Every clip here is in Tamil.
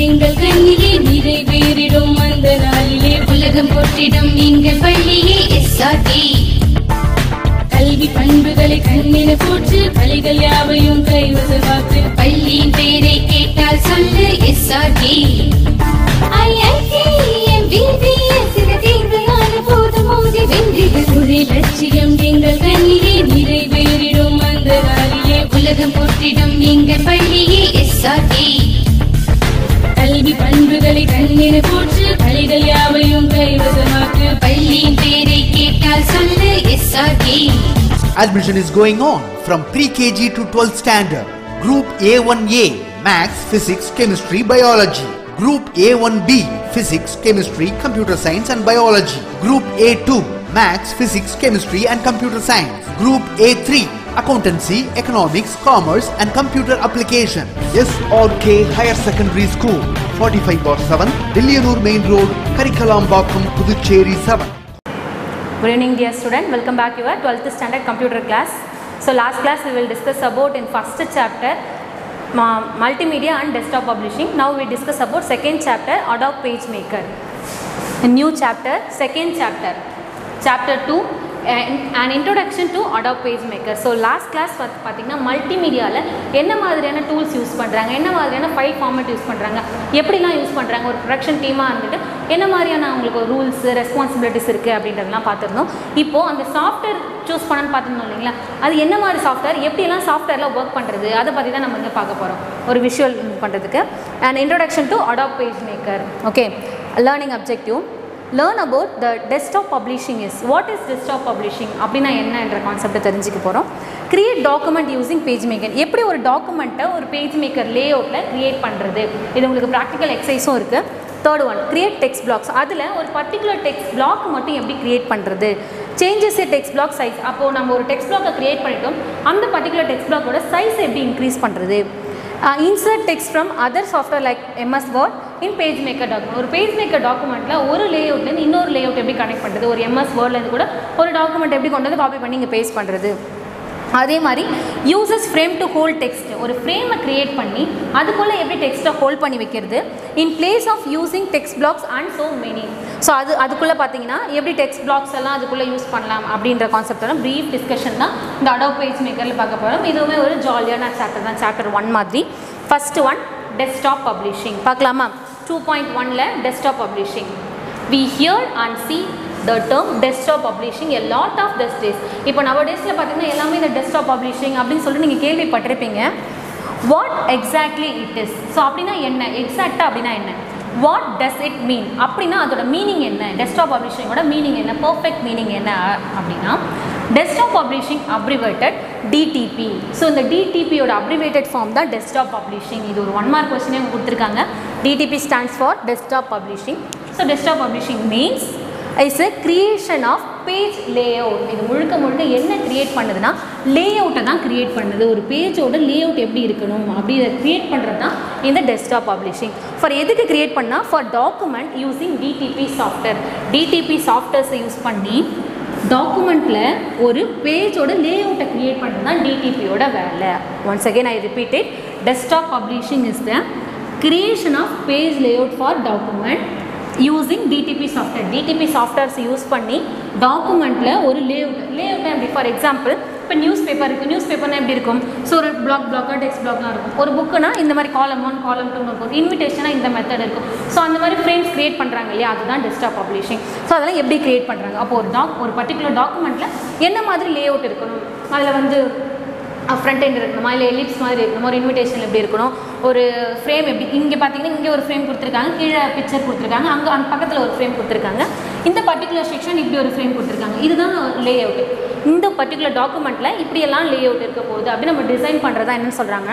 எங்கள் கண்ணிலே நிறைவேறிடும் அந்த நாளிலே உலகம் போற்றிடும் எங்கள் பள்ளியே எஸ்ஆர்டி. கல்வி பண்புகளை கண்ணின போற்று பள்ளிகள் யாவையும் கைவசமாக்கு. பள்ளியின் பெயரை கேட்டால் சொல்லு எஸ்ஆர்டி. ஒரே லட்சியம் எங்கள் கண்ணிலே நிறைவேறிடும் அந்த நாளிலே உலகம் போற்றிடும் எங்கள் பள்ளியே எஸ்ஆர்டி. கல்வி பண்புகளை கண்ணின போற்று பள்ளிகள் யாவையும் கைவசமாக்கு. பள்ளியின் பெயரை கேட்டால் சொல்லு SRT. Admission is going on from pre-KG to 12th standard. Group A1A Maths, Physics, Chemistry, Biology. Group A1B Physics, Chemistry, Computer Science and Biology. Group A2 Maths, Physics, Chemistry and Computer Science. Group A3 Accountancy, Economics, Commerce and Computer Application. SRK Higher Secondary School, 45/7, Dilliyanur Main Road, Karikalambakkam, Puducherry 7. Good evening dear student, welcome back to your 12th standard computer class. So last class we will discuss about in first chapter multimedia and desktop publishing. Now we discuss about second chapter Adobe PageMaker. A new chapter, second chapter, chapter 2 an introduction to Adobe PageMaker. So last class பார்த்தீங்கன்னா மல்டிமீடியாவில் என்ன மாதிரியான டூல்ஸ் யூஸ் பண்ணுறாங்க, என்ன மாதிரியான ஃபைல் ஃபார்மேட் யூஸ் பண்ணுறாங்க, எப்படிலாம் யூஸ் பண்ணுறாங்க, ஒரு ப்ரொடக்ஷன் டீமாக இருந்துட்டு என்ன மாதிரியான அவங்களுக்கு ரூல்ஸ் ரெஸ்பான்சிபிலிட்டிஸ் இருக்குது அப்படின்றதெல்லாம் பார்த்துருந்தோம். இப்போது அந்த சாஃப்ட்வேர் சூஸ் பண்ணணும்னு பார்த்துருந்தோம் இல்லைங்களா, அது என்ன மாதிரி சாஃப்ட்வேர், எப்படிலாம் சாஃப்ட்வேரில் ஒர்க் பண்ணுறது, அதை பற்றி தான் நம்ம இங்கே பார்க்க போகிறோம் ஒரு விஷுவல் பண்ணுறதுக்கு. And introduction to Adobe PageMaker. Okay, learning objective. Learn about the desktop publishing is. What is desktop publishing அப்படின்னா என்னன்ற கான்செப்டை தெரிஞ்சுக்க போகிறோம். Create document using PageMaker. எப்படி ஒரு டாக்குமெண்ட்டை ஒரு பேஜ்மேக்கர் லே அவுட்டில் க்ரியேட் பண்ணுறது, இது உங்களுக்கு ப்ராக்டிக்கல் எக்ஸசைஸும் இருக்குது. Third one, create text blocks. அதில் ஒரு பர்டிகுலர் டெக்ஸ்ட் பிளாக் மட்டும் எப்படி க்ரியேட் பண்ணுறது, changes a text block size. அப்போது நம்ம ஒரு டெக்ஸ்ட் பிளாக்கை க்ரியேட் பண்ணிட்டோம், அந்த பர்டிகுலர் டெக்ஸ்ட் பிளாக்கோட சைஸ் எப்படி இன்க்ரீஸ் பண்ணுறது. Insert text from other software like MS Word in PageMaker document. ஒரு பேஜ்மேக்கர் டாக்குமெண்ட்டில் ஒரு லேஅவுட்லேருந்து இன்னொரு லேஅவுட் எப்படி கனெக்ட் பண்ணுறது, ஒரு MS Wordலேருந்து கூட ஒரு டாக்குமெண்ட் எப்படி கொண்டு வந்து காப்பி பண்ணி இங்கே பேஸ்ட் பண்ணுறது. அதே மாதிரி uses frame to hold text. ஒரு ஃப்ரேமை க்ரியேட் பண்ணி அதுக்குள்ளே எப்படி டெக்ஸ்ட்டை ஹோல்ட் பண்ணி வைக்கிறது in place of using text blocks and so many. So அதுக்குள்ளே பார்த்தீங்கன்னா எப்படி டெக்ஸ்ட் பிளாக்ஸ் எல்லாம் அதுக்குள்ளே யூஸ் பண்ணலாம் அப்படின்ற கான்செப்டெல்லாம் ப்ரீஃப் டிஸ்கஷன் தான் இந்த Adobe PageMakerல பார்க்க போகிறோம். இதுவுமே ஒரு ஜாலியான சாப்டர் தான், சாப்டர் 1 மாதிரி. ஃபஸ்ட்டு ஒன் டெஸ்க்டாப் பப்ளிஷிங் பார்க்கலாமா. 2.1ல desktop publishing. We hear and see the term desktop publishing a lot of these days. இப்போ nowadaysல பார்த்தீங்கன்னா எல்லாமே இந்த desktop publishing அப்படின்னு சொல்லிட்டு நீங்கள் கேள்விப்பட்டிருப்பீங்க. What exactly it is? So அப்படின்னா என்ன, எக்ஸாக்டாக அப்படின்னா என்ன, வாட் டஸ் இட் மீன் அப்படின்னா அதோட மீனிங் என்ன, டெஸ்க்டாப் பப்ளிஷிங்கோட மீனிங் என்ன, பர்ஃபெக்ட் மீனிங் என்ன அப்படின்னா desktop publishing abbreviated DTP. So இந்த DTPயோட அப்ரிவேட்டட் ஃபார்ம் தான் டெஸ்க்டாப் பப்ளிஷிங். இது ஒரு 1 மார்க் கொஸ்டினே கொடுத்துருக்காங்க. DTP stands for desktop publishing. So desktop publishing means is a creation of page layout. இது முழுக்க என்ன கிரியேட் பண்ணுதுன்னா லேஅவுட்டை தான் கிரியேட் பண்ணுது. ஒரு பேஜோட லேஅவுட் எப்படி இருக்கணும் அப்படி இதை கிரியேட் பண்ணுறது தான் இந்த டெஸ்க்டாப் பப்ளிஷிங். ஃபார் எதுக்கு கிரியேட் பண்ணால் for document using DTP software. DTP சாஃப்ட்வேர்ஸை யூஸ் பண்ணி டாக்குமெண்ட்டில் ஒரு பேஜோட லேஅவுட்டை கிரியேட் பண்ணுறது தான் DTPயோட வேலை. Once again I repeat it, desktop publishing is the creation of page layout for document using DTP software. DTP softwares use பண்ணி டாக்குமெண்ட்டில் ஒரு லேஅவுட் எப்படி, ஃபார் எக்ஸாம்பிள் இப்போ நியூஸ் பேப்பர் இருக்குது. நியூஸ் பேப்பர்னால் எப்படி இருக்கும், ஸோ ஒரு பிளாக்காக டெக்ஸ்ட் பிளாக்லாம் இருக்கும். ஒரு புக்குனா இந்த மாதிரி காலம் 1 காலம் 2 இருக்கும். இன்விடேஷனாக இந்த மெத்தட் இருக்கும். ஸோ அந்த மாதிரி ஃப்ரேம்ஸ் கிரியேட் பண்ணுறாங்க இல்லையா, அதுதான் டெஸ்க்டாப் பப்ளிஷிங். ஸோ அதெல்லாம் எப்படி கிரியேட் பண்ணுறாங்க. அப்போ ஒரு பர்டிகுலர் டாக்குமெண்ட்டில் என்ன மாதிரி லேஅவுட் இருக்கணும், அதில் வந்து ஃப்ரண்ட் எண்ட் இருக்கணுமா, இல்லை எலிப்ஸ் மாதிரி இருக்கணுமா, ஒரு இன்விடேஷன் எப்படி இருக்கணும், ஒரு ஃப்ரேம் எப்படி, இங்கே பார்த்தீங்கன்னா இங்கே ஒரு ஃப்ரேம் கொடுத்துருக்காங்க, கீழே பிக்சர் கொடுத்துருக்காங்க, அங்கே அந்த பக்கத்தில் ஒரு ஃப்ரேம் கொடுத்துருக்காங்க, இந்த பர்டிகுலர் செக்ஷன் இப்படி ஒரு ஃப்ரேம் கொடுத்துருக்காங்க. இதுதான் லே அவுட்டு. இந்த பர்டிகுலர் டாக்குமெண்ட்டில் இப்படியெல்லாம் லே அவுட் இருக்க போகுது அப்படின்னு நம்ம டிசைன் பண்ணுறதா என்னென்னு சொல்கிறாங்க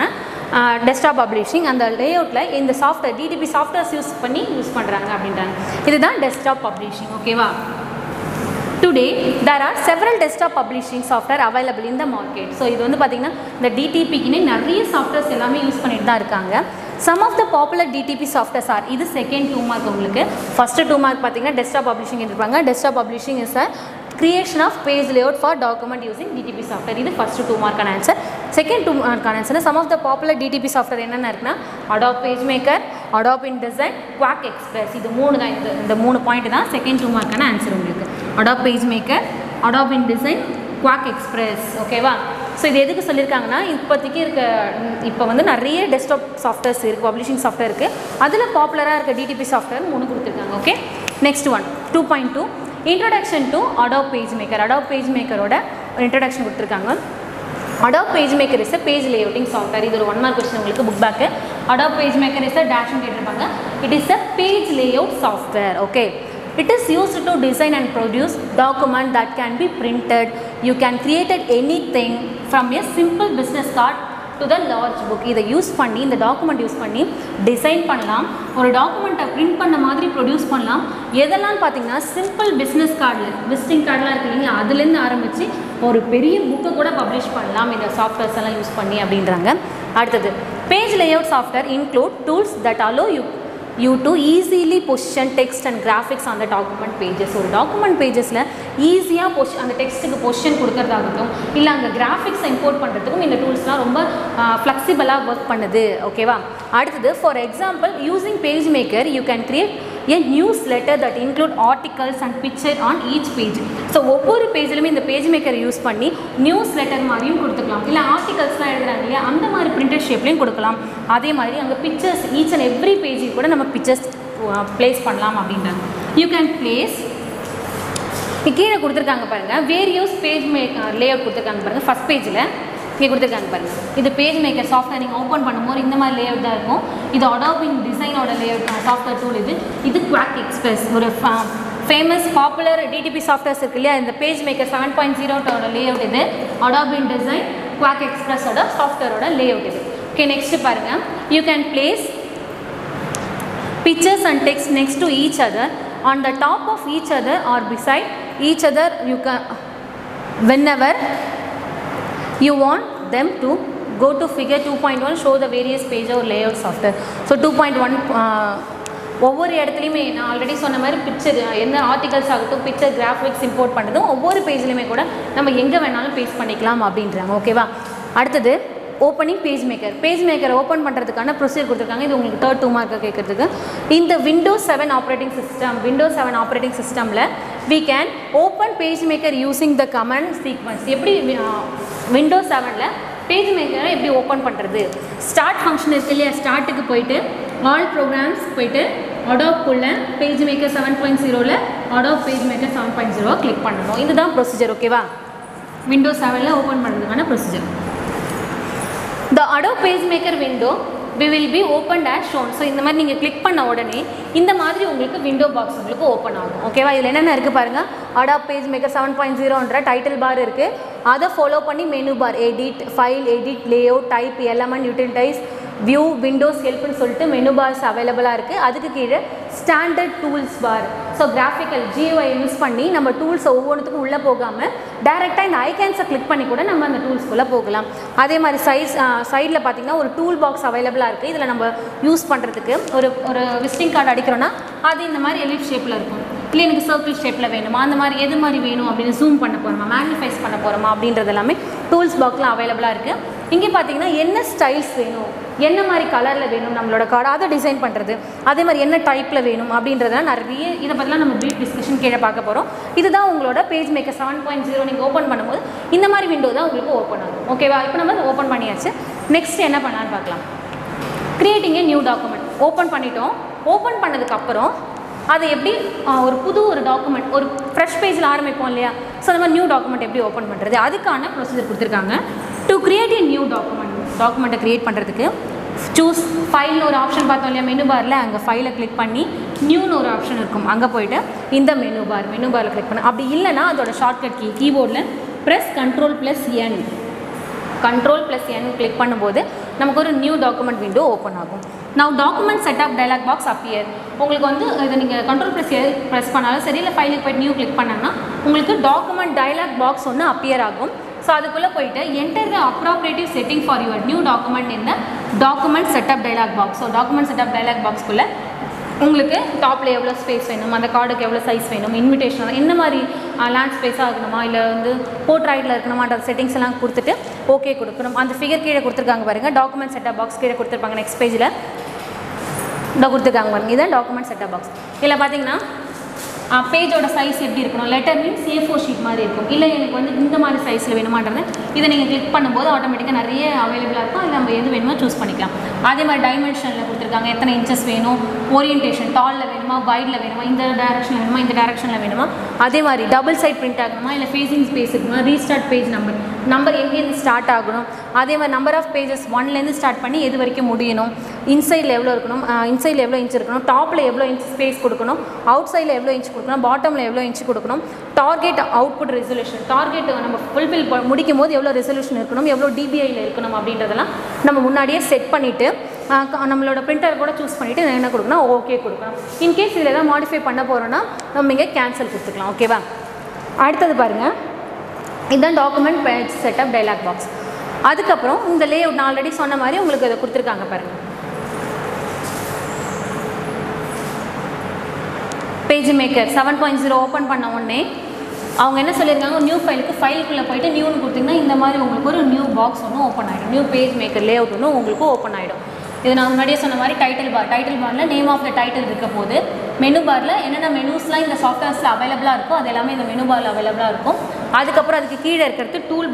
டெஸ்க்டாப் பப்ளிஷிங். அந்த லே அவுட்டில் இந்த சாஃப்ட்வேர் DTP சாஃப்ட்வேர்ஸ் யூஸ் பண்ணுறாங்க அப்படின்றாங்க. இதுதான் டெஸ்க்டாப் பப்ளிஷிங். ஓகேவா. Today there are several desktop publishing software available in the market. So இது வந்து பார்த்தீங்கன்னா இந்த DTPக்குனே நிறைய சாஃப்ட்வேர்ஸ் எல்லாமே யூஸ் பண்ணிட்டு தான் இருக்காங்க. Some of the popular DTP softwares are, இது செகண்ட் 2 மார்க் உங்களுக்கு. ஃபர்ஸ்ட் 2 மார்க் பார்த்தீங்கன்னா டெஸ்க்டாப் பப்ளிஷிங் இருப்பாங்க. Desktop publishing is a creation of page layout for document using DTP software. இது ஃபர்ஸ்ட் 2 மார்க்கான ஆன்சர். செகண்ட் 2 மார்க்கான answer some of the popular DTP software என்னென்ன இருக்குன்னா Adobe PageMaker, Adobe InDesign, Quark Express. இது மூணு தான், இந்த மூணு பாயிண்ட் தான் செகண்ட் 2 மார்க்கான ஆன்சர் உங்களுக்கு. Adobe PageMaker, Adobe InDesign, Quark Express. ஓகேவா? ஸோ இது எதுக்கு சொல்லியிருக்காங்கன்னா, இப்போதைக்கு இப்போ வந்து நிறைய டெஸ்க்டாப் சாஃப்ட்வேர்ஸ் இருக்குது, பப்ளிஷிங் சாஃப்ட்வேர் இருக்குது. அதில் பாப்புலராக இருக்க DTP சாஃப்ட்வேர் 3 கொடுத்துருக்காங்க. Okay, next one 2.2 introduction to Adobe PageMaker. Adobe PageMakerோட இன்ட்ரோடக்ஷன் கொடுத்துருக்காங்க. Adobe PageMaker is a page layouting software. இது ஒரு 1 மார்க் क्वेश्चन உங்களுக்கு book back. Adobe PageMaker is a டேஷ்னு கேட்டிருப்பாங்க. It is a page layout software. Okay, it is used to design and produce document that can be printed. You can create anything from a simple business card to the large book. இதை யூஸ் பண்ணி, இந்த டாக்குமெண்ட் யூஸ் பண்ணி டிசைன் பண்ணலாம், ஒரு டாக்குமெண்ட்டை பிரிண்ட் பண்ண மாதிரி ப்ரொடியூஸ் பண்ணலாம். எதெல்லாம் பார்த்தீங்கன்னா சிம்பிள் பிஸ்னஸ் கார்டில், விசிட்டிங் கார்டெலாம் இருக்குது இல்லைங்களா, அதுலேருந்து ஆரம்பித்து ஒரு பெரிய புக்கை கூட பப்ளிஷ் பண்ணலாம் இந்த சாஃப்ட்வேர்ஸ் எல்லாம் யூஸ் பண்ணி அப்படின்றாங்க. அடுத்தது page layout software include tools that allow you to easily position text and graphics on the document pages. ஒரு டாக்குமெண்ட் பேஜஸில் ஈஸியாக அந்த டெக்ஸ்ட்டுக்கு பொசிஷன் கொடுக்கறதாகட்டும், இல்லை அங்கே கிராஃபிக்ஸை இம்போர்ட் பண்ணுறதுக்கும் இந்த டூல்ஸ்லாம் ரொம்ப ஃப்ளெக்சிபிளாக ஒர்க் பண்ணுது. ஓகேவா? அடுத்தது for example using PageMaker you can create a newsletter that include articles and picture on each page. So ஒவ்வொரு பேஜ்லையுமே இந்த PageMaker யூஸ் பண்ணி நியூஸ் லெட்டர் மாதிரியும் கொடுத்துக்கலாம், இல்லை ஆர்டிகல்ஸ்லாம் எழுதுறாங்க இல்லையா அந்த மாதிரி பிரிண்டட் ஷேப்லையும் கொடுக்கலாம். அதே மாதிரி அங்கே பிக்சர்ஸ் ஈச் அண்ட் எவ்ரி பேஜுக்கு கூட நம்ம பிக்சர்ஸ் ப்ளேஸ் பண்ணலாம் அப்படின்றாங்க. யூ கேன் பிளேஸ் கீழே கொடுத்துருக்காங்க பாருங்கள், வேரியஸ் லேஅவுட் கொடுத்துருக்காங்க பாருங்கள். ஃபஸ்ட் பேஜில் இங்கே கொடுத்துருக்காங்க பாருங்கள், இது PageMaker சாஃப்ட்வேர் நீங்கள் ஓப்பன் பண்ணும்போது இந்த மாதிரி லேஅவுட் தான் இருக்கும். இது Adobe InDesignோட லேஅவுட் சாஃப்ட்வேர் டூல். இது Quark Express, ஒரு ஃபேமஸ் பாப்புலர் DTP சாஃப்ட்வேர்ஸ் இருக்கு இல்லையா, இந்த PageMaker 7.0 லேஅவுட். இது Adobe InDesign, Quark Expressோட சாஃப்ட்வேரோட லேஅவுட் இது. ஓகே, நெக்ஸ்ட் பாருங்கள், you can place pictures and text next to each other, on the top of each other or beside each other. You can, whenever you want them to, go to figure 2.1, show the various page or layout software. So 2.1 ஒவ்வொரு இடத்துலையுமே நான் ஆல்ரெடி சொன்ன மாதிரி பிக்சர், என்ன ஆர்டிகல்ஸ் ஆகட்டும், பிக்சர் கிராஃபிக்ஸ் இம்போர்ட் பண்ணுறதும் ஒவ்வொரு பேஜ்லையுமே கூட நம்ம எங்கே வேணாலும் பேஸ்ட் பண்ணிக்கலாம் அப்படின்றாங்க. ஓகேவா? அடுத்தது ஓப்பனிங் PageMaker ஓப்பன் பண்ணுறதுக்கான ப்ரொசீஜர் கொடுத்துருக்காங்க. இது உங்களுக்கு 3rd 2 மார்க்கை கேட்குறதுக்கு. இந்த Windows 7 ஆப்ரேட்டிங் சிஸ்டமில் we can open PageMaker using the command sequence. எப்படி Windows 7ல் PageMaker எப்படி ஓப்பன் பண்ணுறது? ஸ்டார்ட் ஃபங்க்ஷன் இருக்கு இல்லையா, ஸ்டார்ட்டுக்கு போயிட்டு ஆல் ப்ரோக்ராம்ஸ் போயிட்டு Adobe PageMaker 7.0ல் Adobe PageMaker 7.0 click பண்ணணும். இதுதான் ப்ரொசீஜர். ஓகேவா? Windows 7ல் ஓப்பன் பண்ணுறதுக்கான procedure. The Adobe PageMaker window will be opened as shown. So இந்த மாதிரி நீங்கள் கிளிக் பண்ண உடனே இந்த மாதிரி உங்களுக்கு விண்டோ பாக்ஸ் உங்களுக்கு ஓப்பன் ஆகும். ஓகேவா? இதில் என்னென்ன இருக்குது பாருங்கள், Adobe PageMaker 7.0ன்ற டைட்டில் பார் இருக்குது. அதை ஃபாலோ பண்ணி menu bar, edit, file, edit, layout, type, element, utilities, view, windows ஹெல்ப்னு சொல்லிட்டு மெனு பார்ஸ் அவைலபிளாக இருக்குது. அதுக்கு கீழே standard tools bar. So graphical GUI use பண்ணி நம்ம டூல்ஸை ஒவ்வொன்றுத்துக்கும் உள்ளே போகாமல் டைரெக்டாக இந்த ஐகான்ஸை கிளிக் பண்ணி கூட நம்ம அந்த டூல்ஸ்குள்ளே போகலாம். அதே மாதிரி சைடில் பார்த்திங்கன்னா ஒரு டூல் பாக்ஸ் அவைலபிளாக இருக்குது. இதில் நம்ம யூஸ் பண்ணுறதுக்கு ஒரு விசிட்டிங் கார்டு அடிக்கிறோன்னா அது இந்த மாதிரி எலிப்ஸ் ஷேப்பில் இருக்கும், இல்லை எனக்கு சர்க்கிள் ஷேப்பில் வேணுமா, அந்த மாதிரி எது மாதிரி வேணும் அப்படின்னு ஜூம் பண்ண போகிறோமா, மேக்னிஃபைஸ் பண்ண போகிறோமா அப்படின்றது எல்லாமே டூல்ஸ் பாக்ஸில் அவைலபிளாக இருக்குது. இங்கே பார்த்தீங்கன்னா என்ன ஸ்டைல்ஸ் வேணும், என்ன மாதிரி கலரில் வேணும் நம்மளோட கார்டு, அதை டிசைன் பண்ணுறது, அதே மாதிரி என்ன டைப்பில் வேணும் அப்படின்றதெல்லாம் நிறைய இதை பற்றிலாம் நம்ம ப்ரீஃப் டிஸ்கஷன் கீழே பார்க்க போகிறோம். இதுதான் உங்களோட PageMaker 7.0 நீங்கள் ஓப்பன் பண்ணும்போது இந்த மாதிரி விண்டோ தான் உங்களுக்கு ஓப்பன் ஆகும். ஓகேவா? இப்போ நம்ம ஓப்பன் பண்ணியாச்சு. நெக்ஸ்ட் என்ன பண்ணலான்னு பார்க்கலாம். Creating a new document open பண்ணிட்டோம். ஓப்பன் பண்ணதுக்கப்புறம் அதை எப்படி ஒரு டாக்குமெண்ட் ஒரு ஃப்ரெஷ் பேஜில் ஆரம்பிப்போம் இல்லையா, ஸோ அந்த மாதிரி நியூ டாக்குமெண்ட் எப்படி ஓப்பன் பண்ணுறது, அதுக்கான ப்ரொசீஜர் கொடுத்துருக்காங்க. டு கிரியேட் ஏ நியூ டாக்குமெண்ட்டை க்ரியேட் பண்ணுறதுக்கு சூஸ் ஃபைல்னு ஒரு ஆப்ஷன் பார்த்தோம் இல்லையா மெனு பாரில், அங்கே ஃபைலை கிளிக் பண்ணி நியூன்னு ஒரு ஆப்ஷன் இருக்கும், அங்கே போய்ட்டு இந்த மெனு பாரில் கிளிக் பண்ண. அப்படி இல்லைனா அதோட ஷார்ட்கட் கீபோர்டில் ப்ரெஸ் Ctrl+N கிளிக் பண்ணும்போது நமக்கு ஒரு நியூ டாக்குமெண்ட் விண்டோ ஓப்பன் ஆகும். Now document setup dialog box appear. உங்களுக்கு வந்து இதை நீங்கள் Ctrl+L ப்ரெஸ் பண்ணாலும் சரி, இல்லை ஃபைலுக்கு போய்ட்டு நியூ கிளிக் பண்ணாங்கன்னா உங்களுக்கு டாக்குமெண்ட் dialog பாக்ஸ் ஒன்று அப்பியர் ஆகும். ஸோ அதுக்குள்ளே போயிட்டு enter the appropriative setting for your new document இந்த document setup dialog box. So document setup dialog பாக்ஸ்க்குள்ளே உங்களுக்கு டாப்பில் எவ்வளோ ஸ்பேஸ் வேணும், அந்த கார்டுக்கு எவ்வளோ சைஸ் வேணும், இன்விடேஷன் என்ன மாதிரி லேண்ட் ஸ்பேஸாக இருக்கணுமா, இல்லை வந்து போர்ட்ரைட்டில் இருக்கணுமான்ற செட்டிங்ஸ் எல்லாம் கொடுத்துட்டு ஓகே கொடுக்கணும். அந்த ஃபிகர் கீழே கொடுத்துருக்காங்க பாருங்கள், டாக்குமெண்ட் செட்டப் பாக்ஸ் கீழே கொடுத்துருப்பாங்க. நெக்ஸ்ட் பேஜில் இதை கொடுத்துருக்காங்க பாருங்க. இதுதான் டாக்குமெண்ட் செட்டப் பாக்ஸ். இதில் பார்த்தீங்கன்னா பேஜோட சைஸ் எப்படி இருக்கணும், லெட்டர் மீன்ஸ் A4 ஷீட் மாதிரி இருக்கும். இல்லை எனக்கு வந்து இந்த மாதிரி சைஸில் வேணுமான்றது இதை நீங்கள் கிளிக் பண்ணும்போது ஆட்டோமேட்டிக்காக நிறைய அவைலபிளாக இருக்கும். அதில் நம்ம எது வேணுமோ சூஸ் பண்ணிக்கலாம். அதே மாதிரி டைமென்ஷனில் கொடுத்துருக்காங்க, எத்தனை இன்ச்சஸ் வேணும், ஓரியன்டேஷன் டாலில் வேணுமா, வைடில் வேணுமா, இந்த டேரக்ஷனில் வேணுமா, இந்த டேரக்ஷனில் வேணுமா, அதே மாதிரி டபுள் சைட் பிரிண்ட் ஆகணுமா, இல்லை ஃபேஸிங் ஸ்பேஸ் இருக்கணுமா, ரீஸ்டார்ட் பேஜ் நம்பர் எங்கேருந்து ஸ்டார்ட் ஆகணும், அதே மாதிரி நம்பர் ஆஃப் பேஜஸ் 1லேருந்து ஸ்டார்ட் பண்ணி எது வரைக்கும் முடியணும், இன்சைடில் எவ்வளோ இருக்கணும், இன்சைடில் எவ்வளோ இன்ச் இருக்கணும், டாப்பில் எவ்வளோ இன்ச் ஸ்பேஸ் கொடுக்கணும், அவுட் சைடில் எவ்வளோ இன்ச் கொடுக்கணும், பாட்டமில் எவ்வளோ இன்ச் கொடுக்கணும், டார்கெட் அவுட்புட் ரெசல்யூஷன், டார்கெட் நம்ம ஃபுல்ஃபில் முடிக்கும் போது எவ்வளோ ரெசல்யூஷன் இருக்கணும், எவ்வளோ டிபிஐயில் இருக்கணும் அப்படின்றதெல்லாம் நம்ம முன்னாடியே செட் பண்ணிவிட்டு நம்மளோட பிரிண்டர் கூட சூஸ் பண்ணிவிட்டு என்ன கொடுக்கணும், ஓகே கொடுக்கணும். இன்கேஸ் இதில் எதாவது மாடிஃபை பண்ண போகிறோன்னா நம்ம இங்கே கேன்சல் கொடுத்துக்கலாம். ஓகேவா? அடுத்தது பாருங்கள், இதுதான் document page setup dialogue box. அதுக்கப்புறம் இந்த லேஅவுட் நான் ஆல்ரெடி சொன்ன மாதிரி உங்களுக்கு இதை கொடுத்துருக்காங்க பாருங்கள். பேஜ் மேக்கர் 7.0 ஓப்பன் பண்ண உடனே அவங்க என்ன சொல்லியிருக்காங்க, நியூ ஃபைலுக்குள்ளே போயிட்டு நியூன்னு கொடுத்திங்கன்னா இந்த மாதிரி உங்களுக்கு ஒரு நியூ பாக்ஸ் ஒன்று ஓப்பன் ஆகிடும். நியூ பேஜ் மேக்கர் லேஅவுட் ஒன்று உங்களுக்கு ஓப்பன் ஆகிடும். இது நான் முன்னாடியே சொன்ன மாதிரி டைட்டில் பாரில் நேம் ஆஃப் த டைட்டில் இருக்க போது, மெனு பாரில் என்னென்ன மெனூஸ்லாம் இந்த சாஃப்ட்வேர்ஸில் அவைலபிளாக இருக்கோ அது எல்லாமே இந்த மெனு பாரில் அவைலபிளாக இருக்கும். அதுக்கப்புறம் அதுக்கு கீழே இருக்கிறது டூல்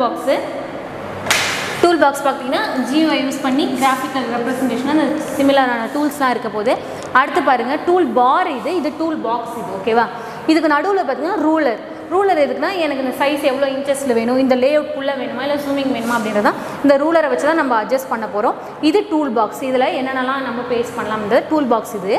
பாக்ஸ் பார்த்தீங்கன்னா ஜியோ யூஸ் பண்ணி கிராஃபிக்கல் ரெப்ரசன்டேஷன் அந்த சிமிலரான டூல்ஸ்லாம் இருக்க போது. அடுத்து பாருங்கள் டூல் பார், இது டூல் பாக்ஸ் இது. ஓகேவா? இதுக்கு நடுவில் பார்த்தீங்கன்னா ரூலர் எதுக்குன்னா எனக்கு இந்த சைஸ் எவ்வளோ இன்ச்சஸில் வேணும், இந்த லேஅவுட்குள்ளே வேணுமா இல்லை ஜூமிங் வேணுமா அப்படின்றதான் இந்த ரூலரை வச்சு தான் நம்ம அட்ஜஸ்ட் பண்ண போகிறோம். இது டூல் பாக்ஸ், இதில் என்னென்னலாம் நம்ம பேஸ்ட் பண்ணலாம்ன்றது டூல் பாக்ஸ் இது.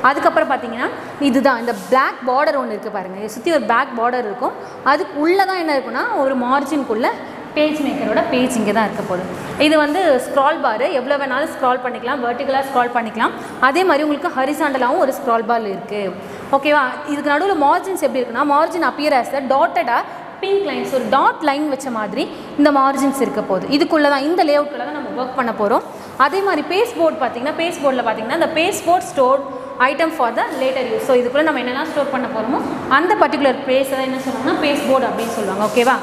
அதுக்கப்புறம் பார்த்தீங்கன்னா இதுதான் இந்த பிளாக் பார்டர் ஒன்று இருக்குது பாருங்கள், இதை சுற்றி ஒரு பிளாக் பார்டர் இருக்கும். அதுக்கு உள்ளே தான் என்ன இருக்குன்னா ஒரு மார்ஜின்குள்ளே பேஜ் மேக்கரோட பேஜ் இங்கே தான் இருக்க போகுது. இது வந்து ஸ்க்ரால் பார், எவ்வளோ வேணாலும் ஸ்க்ரால் பண்ணிக்கலாம், வெர்டிகலாக ஸ்க்ரால் பண்ணிக்கலாம். அதே மாதிரி உங்களுக்கு ஹரிசாண்டலாகவும் ஒரு ஸ்க்ரால் பார் இருக்குது. ஓகேவா? இதுக்கு நடுவில் மார்ஜின்ஸ் எப்படி இருக்குன்னா, மார்ஜின் அப்பியர் ஆஸ் த டாட்டடாக பிங்க் லைன்ஸ், ஒரு டாட் லைன் வச்ச மாதிரி இந்த மார்ஜின்ஸ் இருக்க போகுது. இதுக்குள்ளே தான் இந்த லேஅவுட்டில் தான் நம்ம ஒர்க் பண்ண போகிறோம். அதே மாதிரி பேஸ் போர்ட் பார்த்தீங்கன்னா, பேஸ் போர்டில் பார்த்தீங்கன்னா இந்த pasteboard store item for the later use. So இதுக்குள்ளே நம்ம என்னெல்லாம் ஸ்டோர் பண்ண போகிறோமோ அந்த பர்டிகுலர் பிளேஸை தான் என்ன சொல்லுவாங்கன்னா பேஸ் போர்டு அப்படின்னு சொல்லுவாங்க. ஓகேவா?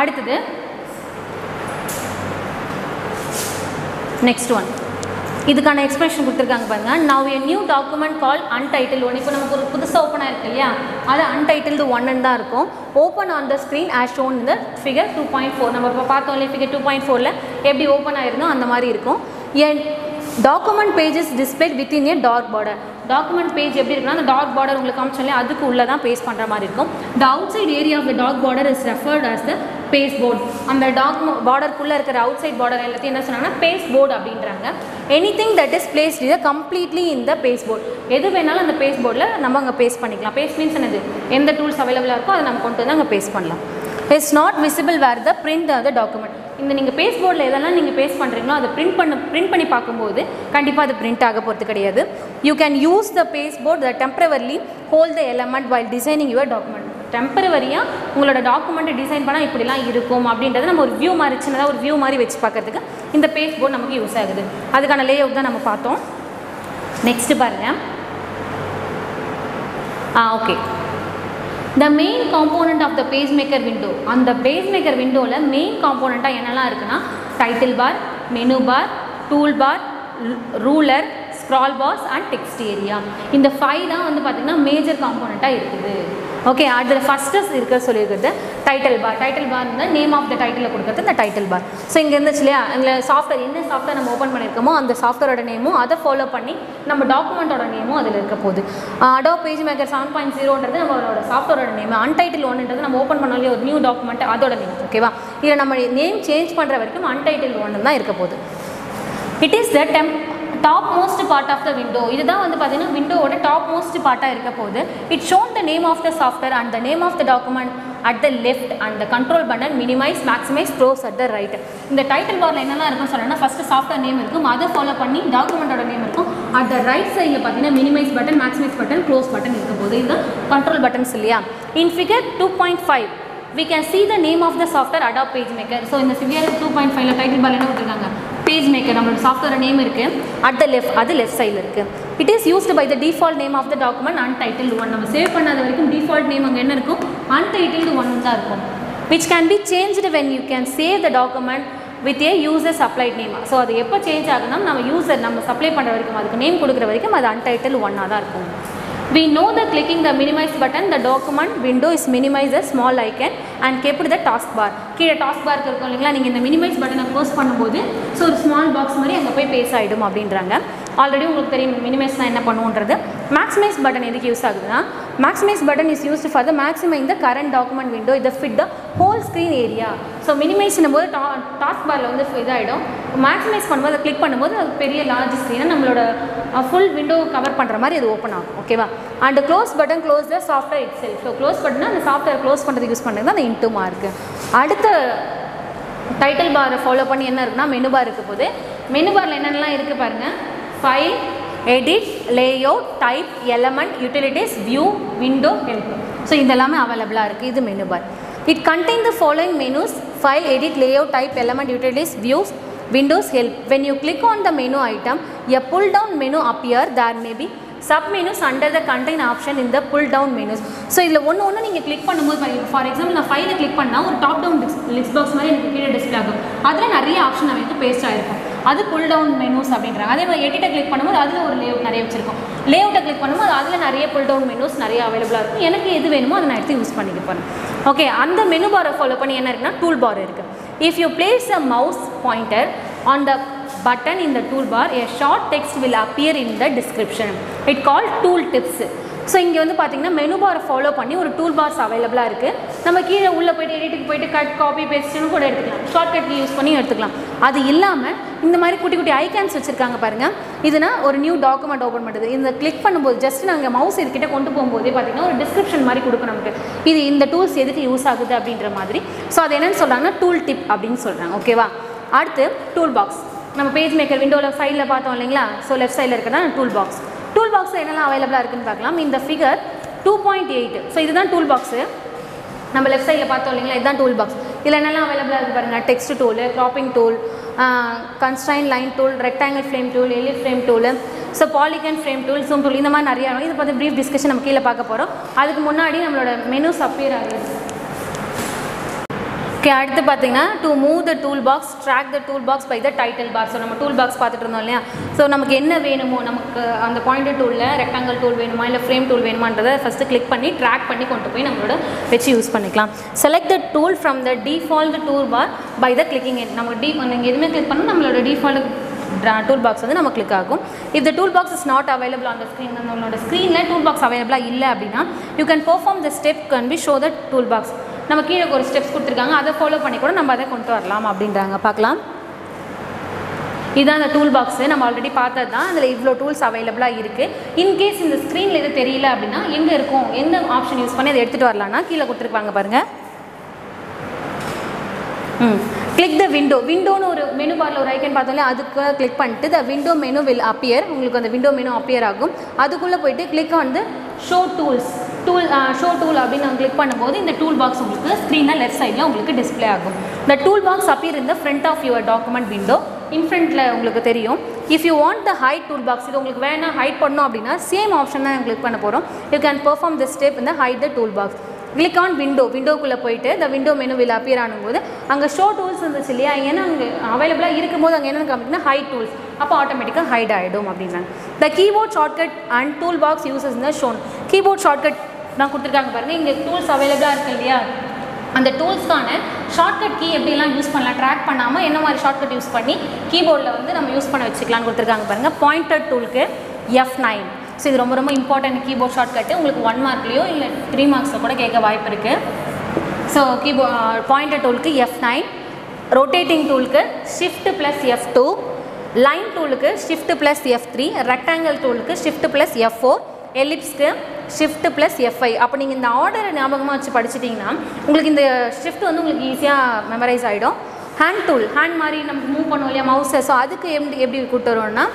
அடுத்தது நெக்ஸ்ட் ஒன், இதுக்கான எக்ஸ்பிரஷன் கொடுத்துருக்காங்க பாருங்கள். Now a new document call untitled one. இப்போ நமக்கு ஒரு புதுசாக ஓப்பன் ஆயிருக்கு இல்லையா, அது அன்டைட்டில்டு 1 தான் இருக்கும். Open on the screen as shown இந்த ஃபிகர் 2.4. நம்ம இப்போ பார்த்தோம் இல்லையா, ஃபிகர் 2.4ல் எப்படி ஓப்பன் ஆயிருந்தோ அந்த மாதிரி இருக்கும். என் document pages displayed within a dark border. Document page எப்படி இருக்குன்னா அந்த டார்க் பார்டர் உங்களுக்கு காமிச்சோம், அதுக்கு உள்ளே தான் பேஸ்ட் பண்ணுற மாதிரி இருக்கும். The outside area of the dark border is referred as the pasteboard. அந்த டார்க் பார்டருக்குள்ளே இருக்கிற அவுட் சைட் பார்டர் எல்லாத்தையும் என்ன சொன்னாங்கன்னா பேஸ் போர்டு அப்படின்றாங்க. Anything that is placed is completely இந்த பேஸ் போர்டு. எது வேணாலும் அந்த பேஸ் போர்டில் நம்ம அங்கே பேஸ்ட் பண்ணிக்கலாம். பேஸ்ட் மீன்ஸ் என்னது, எந்த டூல்ஸ் அவைலபிளாக இருக்கோ அதை நம்ம கொண்டு வந்து அங்கே பேஸ்ட் பண்ணலாம். It's not visible where the print of the document. இந்த நீங்கள் பேஸ் போர்டில் எதெல்லாம் நீங்கள் பேஸ்ட் பண்ணுறீங்களோ அதை பிரிண்ட் பண்ணி பார்க்கும்போது கண்டிப்பாக அது பிரிண்ட் ஆக போகிறது கிடையாது. You can use the pasteboard the temporarily hold the element while designing your document. டெம்பரவரியாக உங்களோட டாக்குமெண்ட்டை டிசைன் பண்ணால் இப்படிலாம் இருக்கும் அப்படின்றத நம்ம ஒரு வியூ மாதிரி சின்னதாக ஒரு வியூ மாதிரி வச்சு பார்க்கறதுக்கு இந்த பேஸ் போர்டு நமக்கு யூஸ் ஆகுது. அதுக்கான லேஅவுட் தான் நம்ம பார்த்தோம். நெக்ஸ்ட்டு பாருங்கள். Okay, the main component of the pagemaker window. அந்த pagemaker windowல main component என்னெல்லாம் இருக்குன்னா title bar, menu bar, tool bar, ruler, scroll bars and text area. இந்த 5 தான் வந்து பார்த்தீங்கன்னா மேஜர் காம்போனண்ட்டாக இருக்குது. ஓகே, அதில் ஃபஸ்ட்டு இருக்க சொல்லியிருக்கிறது டைட்டில் பார். டைட்டில் பார் இருந்தால் நேம் ஆஃப் த டைட்டில் கொடுக்குறது இந்த டைட்டில் பார். ஸோ இங்கே இருந்துச்சு இல்லையா, இதில் சாஃப்ட்வேர் என்ன சாஃப்ட்வேர் நம்ம ஓப்பன் பண்ணியிருக்கோமோ அந்த சாஃப்ட்வேரோட நேமும் அதை ஃபாலோ பண்ணி நம்ம டாக்குமெண்ட்டோட நேமும் அதில் இருக்க போகுது. அடோப் பேஜ் மேக்கர் 7.0ன்றது நம்மளோட சாஃப்ட்வேரோட நேம். அன்டைட்டில் 1ன்றது நம்ம ஓப்பன் பண்ணாலே ஒரு நியூ டாக்குமெண்ட் அதோட நேம். ஓகேவா? இதில் நம்ம நேம் சேஞ்ச் பண்ணுற வரைக்கும் அன்டைட்டில் 1 தான் இருக்க போகுது. It is the top most part of the window. இதுதான் வந்து பார்த்தீங்கன்னா விண்டோவோட டாப் மோஸ்ட் பார்ட்டாக இருக்க போகுது. It shown the name of the software and the name of the document at the left and the control button minimise maximise close at the right. இந்த டைட்டில் பாரில் என்னெல்லாம் இருக்குன்னு சொன்னோன்னா ஃபஸ்ட்டு சாஃப்ட்வேர் நேம் இருக்கும், அதை ஃபாலோ பண்ணி டாக்குமெண்ட்டோட நேம் இருக்கும். அட் த ரைட் சைடில் பார்த்தீங்கன்னா minimise button, maximise button, close button இருக்க போகுது. இது கண்ட்ரோல் பட்டன்ஸ் இல்லையா. In figure 2.5 we can see the name of the software Adobe PageMaker. So இந்த figure 2.5ல டைட்டில் பார் என்ன கொடுத்துருக்காங்க, PageMaker. நம்மளோட சாஃப்ட்வேர் நேம் இருக்குது அட் த லெஃப்ட், அது லெஃப்ட் சைடில் இருக்குது. It is used by the default name of the document untitled 1. நம்ம சேவ் பண்ணாத வரைக்கும் டிஃபால்ட் நேம் அங்கே என்ன இருக்கும், அன்டைட்டில்டு 1 தான் இருக்கும். which can be changed when you can save the document with A users applied name. So அது எப்போ சேஞ்ச் ஆகுதுன்னா நம்ம யூசர் நம்ம சப்ளை பண்ணுற வரைக்கும் அதுக்கு நேம் கொடுக்குற வரைக்கும் அது untitled 1 தான் இருக்கும். We know that clicking the minimize button, the document window is minimized a small icon and kept the taskbar. கீழே taskbar இருக்கும் இல்லைங்களா, நீங்கள் இந்த minimize பட்டனை க்ளோஸ் பண்ணும்போது ஸோ ஒரு ஸ்மால் பாக்ஸ் மாதிரி அங்கே போய் பேஸ் ஆகிடும் அப்படின்றாங்க. ஆல்ரெடி உங்களுக்கு தெரியும் மினிமைஸ்னால் என்ன பண்ணுவோன்றது. மேக்ஸிமைஸ் பட்டன் எதுக்கு யூஸ் ஆகுதுன்னா, maximise button is used for the maximise the current document window இதை fit the whole screen area. So மினிமைஸ்னும் போது டாஸ்க் பாரில் வந்து இதாகிடும். மேக்ஸிமைஸ் பண்ணும்போது அதை கிளிக் பண்ணும்போது அது பெரிய லார்ஜ் ஸ்க்ரீனை நம்மளோட ஃபுல் விண்டோ கவர் பண்ணுற மாதிரி அது ஓப்பன் ஆகும். ஓகேவா. And close button close the software itself. So close பட்டன்னா அந்த சாஃப்ட்வேர் க்ளோஸ் பண்ணுறதுக்கு யூஸ் பண்ணுறது தான் அந்த இன்டூ மார்க்கு. அடுத்த டைட்டில் பாரை ஃபாலோ பண்ணி என்ன இருக்குன்னா மெனு பார் இருக்க போது மெனு பாரில் என்னென்னலாம் இருக்குது பாருங்கள். File, edit, layout, type, element, utilities, view, window, help. So இதெல்லாமே அவைலபிளாக இருக்குது. இது menu bar. It contain the following menus: file, edit, layout, type, element, utilities, views, windows, help. When you click on the menu item, a pull down menu appear. There may be sub menus under the contain option in the pull down menus. So இதில் ஒன்று நீங்கள் கிளிக் பண்ணும்போது ஃபார் எக்ஸாம்பிள் நான் ஃபைலை கிளிக் பண்ணால் ஒரு டாப் டவுன் லிஸ்ட் பாக்ஸ் மாதிரி எனக்கு கீழே டிஸ்பிளே ஆகும். அதில் நிறைய ஆப்ஷன் நமக்கு பேஸ்ட் ஆகிருக்கும். அது புல் டவுன் மெனூஸ் அப்படின்றாங்க. அதே மாதிரி எடிட்டை கிளிக் பண்ணும்போது அதில் ஒரு லேஅவுட் நிறைய வச்சிருக்கும். லேஅவுட்டை கிளிக் பண்ணும்போது அதில் நிறைய புல் டவுன் மெனூஸ் நிறைய அவைலபிளாக இருக்கும். எனக்கு எது வேணுமோ அதை நான் எடுத்து யூஸ் பண்ணிக்க போகிறேன். ஓகே. அந்த மெனு பாரை ஃபாலோ பண்ணி என்ன இருக்குன்னா டூல் பார் இருக்குது. If you place a mouse pointer on the button in the toolbar, a short text will appear in the description. It called tool tips. So இங்கே வந்து பார்த்தீங்கன்னா மெனு பாரை ஃபாலோ பண்ணி ஒரு டூல் பார்ஸ் அவைலபிளாக இருக்குது. நம்ம கீழே உள்ளே போய்ட்டு எடிட்டுக்கு போய்ட்டு கட், காப்பி, பேஸ்ட்னு கூட எடுத்துக்கலாம். ஷார்ட்கட் யூஸ் பண்ணி எடுத்துக்கலாம். அது இல்லாமல் இந்த மாதிரி குட்டி குட்டி ஐகான்ஸ் வச்சுருக்காங்க பாருங்கள். இதுனா ஒரு நியூ டாக்குமெண்ட் ஓப்பன் பண்ணுறது. இந்த கிளிக் பண்ணும்போது ஜஸ்ட் நாங்கள் மவுஸ் இதுக்கிட்ட கொண்டு போகும்போதே பார்த்தீங்கன்னா ஒரு டிஸ்கிரிப்ஷன் மாதிரி கொடுக்கும் நமக்கு. இது இந்த டூல்ஸ் எதுக்கு யூஸ் ஆகுது அப்படின்ற மாதிரி. ஸோ அது என்னென்னு சொல்கிறாங்கன்னா டூல் டிப் அப்படின்னு சொல்கிறாங்க. ஓகேவா. அடுத்து டூல் பாக்ஸ். நம்ம பேஜ் மேக்கர் விண்டோவில் சைடில் பார்த்தோம் இல்லைங்களா. ஸோ லெஃப்ட் சைடில் இருக்கிறதா டூல் பாக்ஸ். டூல் பாக்ஸில் என்னெல்லாம் அவைலபிளாக இருக்குன்னு பார்க்கலாம். இந்த ஃபிகர் 2.8. ஸோ இதுதான் டூல் பாக்ஸு. நம்ம லெஃப்ட் சைடில் பார்த்தோம் இல்லைங்களா, இதுதான் டூல் பாக்ஸ். இதில் என்னெல்லாம் அவைலபிளாக இருக்குது பாருங்கள். Text tool, cropping tool, constrain line tool, rectangle frame tool, elite frame tool, so polygon frame tool, zoom tool, இந்த மாதிரி நிறையா. இது பார்த்து ப்ரீஃப் டிஸ்கஷன் நம்ம கீழே பார்க்க போகிறோம். அதுக்கு முன்னாடி நம்மளோட மெனுஸ் அப்பியர் ஆகுது. ஓகே. அடுத்து பார்த்தீங்கன்னா to move the tool box, drag the tool box by the title bar. So நம்ம டூல் பாக்ஸ் பார்த்துட்டு இருந்தோம் இல்லையா. ஸோ நமக்கு என்ன வேணுமோ, நமக்கு அந்த பாயிண்டர் டூலில் ரெக்டாங்கிள் டூல் வேணுமா இல்லை ஃப்ரேம் டூல் வேணுமான்றதை ஃபஸ்ட்டு கிளிக் பண்ணி ட்ராக் பண்ணி கொண்டு போய் நம்மளோட வச்சு யூஸ் பண்ணிக்கலாம். Select the tool from the default tool bar by the clicking it. நம்ம நீங்கள் எதுவுமே கிளிக் பண்ணால் நம்மளோட டிஃபால்ட் டூல் பாக்ஸ் வந்து நம்ம கிளிக் ஆகும். If the tool box is not available on the screen, நம்மளோட ஸ்க்ரீனில் டூல் பாக்ஸ் அவைலபிளாக இல்லை அப்படின்னா you can perform the step can be show the tool box. நம்ம கீழே ஒரு ஸ்டெப்ஸ் கொடுத்துருக்காங்க, அதை ஃபாலோ பண்ணி கூட நம்ம அதை கொண்டு வரலாம் அப்படின்றாங்க. பார்க்கலாம். இதுதான் அந்த டூல் பாக்ஸு. நம்ம ஆல்ரெடி பார்த்தது தான். அதில் இவ்வளோ டூல்ஸ் அவைலபிளாக இருக்குது. இன்கேஸ் இந்த ஸ்க்ரீனில் எது தெரியல அப்படின்னா எங்கே இருக்கும், எந்த ஆப்ஷன் யூஸ் பண்ணி அதை எடுத்துகிட்டு வரலான்னா கீழே கொடுத்துருப்பாங்க பாருங்கள். Click the window. விண்டோன்னு ஒரு மெனு பாரில் ஒரு ஐக்கன் பார்த்தோம்ல, அதுக்கு கிளிக் பண்ணிட்டு the window menu will appear. உங்களுக்கு அந்த விண்டோ மெனு அப்பியர் ஆகும். அதுக்குள்ளே போய்ட்டு click on the show tools. Show tool அப்படின்னு நம்ம கிளிக் பண்ணும்போது இந்த டூல் பாக்ஸ் உங்களுக்கு ஸ்க்ரீனில் லெஃப்ட் சைடில் உங்களுக்கு டிஸ்பிளே ஆகும். இந்த tool box appear in the front of your document window. In ஃப்ரண்ட்டில் உங்களுக்கு தெரியும். If you want the hide tool box, இது உங்களுக்கு வேணால் ஹைட் பண்ணோம் அப்படின்னா சேம் ஆப்ஷன் தான் கிளிக் பண்ண போகிறோம். You can perform the step இந்த hide the tool box. Click on window. விண்டோக்குள்ளே போயிட்டு இந்த விண்டோ மெனு வில் அப்பியர் ஆகும்போது அங்கே ஷோ டூல்ஸ் இருந்துச்சு இல்லையா, ஏன்னா அங்கே அவைலபிளாக இருக்கும்போது அங்கே என்னென்னு காமிக்குன்னா ஹைட் டூல்ஸ். அப்போ ஆட்டோமேட்டிக்காக ஹைட் ஆகிடும் அப்படின்றாங்க. த keyboard shortcut and tool box uses இந்த ஷோன். கீபோர்ட் ஷார்ட்கட் நான் கொடுத்துருக்காங்க பாருங்கள். இங்கே டூல்ஸ் அவைலபிளாக இருக்குது இல்லையா, அந்த டூல்ஸ்க்கான ஷார்ட்கட் கீ எப்படிலாம் யூஸ் பண்ணலாம், ட்ராக் பண்ணாமல் என்ன மாதிரி ஷார்ட்கட் யூஸ் பண்ணி கீபோர்டில் வந்து நம்ம யூஸ் பண்ண வச்சுக்கலான்னு கொடுத்துருக்காங்க பாருங்கள். பாயிண்டர் டூலுக்கு F9. ஸோ இது ரொம்ப ரொம்ப இம்பார்ட்டன்ட் கீபோர்ட் ஷார்ட்கட்டு. உங்களுக்கு 1 மார்க்லேயோ இல்லை 3 மார்க்ஸில் கூட கேட்க வாய்ப்பு இருக்குது. ஸோ பாயிண்டர் டூலுக்கு F9, ரொட்டேட்டிங் டூலுக்கு ஷிஃப்ட் ப்ளஸ் F2, லைன் டூலுக்கு ஷிஃப்ட் ப்ளஸ் F3, ரெக்டாங்கிள் டூலுக்கு ஷிஃப்ட் ப்ளஸ் F4, எலிப்ஸ்க்கு ஷிஃப்ட் ப்ளஸ் F5. அப்போ நீங்கள் இந்த ஆர்டரை ஞாபகமாக வச்சு படிச்சிட்டிங்கன்னா உங்களுக்கு இந்த ஷிஃப்ட் வந்து உங்களுக்கு ஈஸியாக மெமரைஸ் ஆகிடும். ஹேண்ட் டூல், ஹேண்ட் மாதிரி நம்ம மூவ் பண்ணுவோம் இல்லையா மவுஸை. ஸோ அதுக்கு எப்படி கூப்பிட்டு வருவோம்னா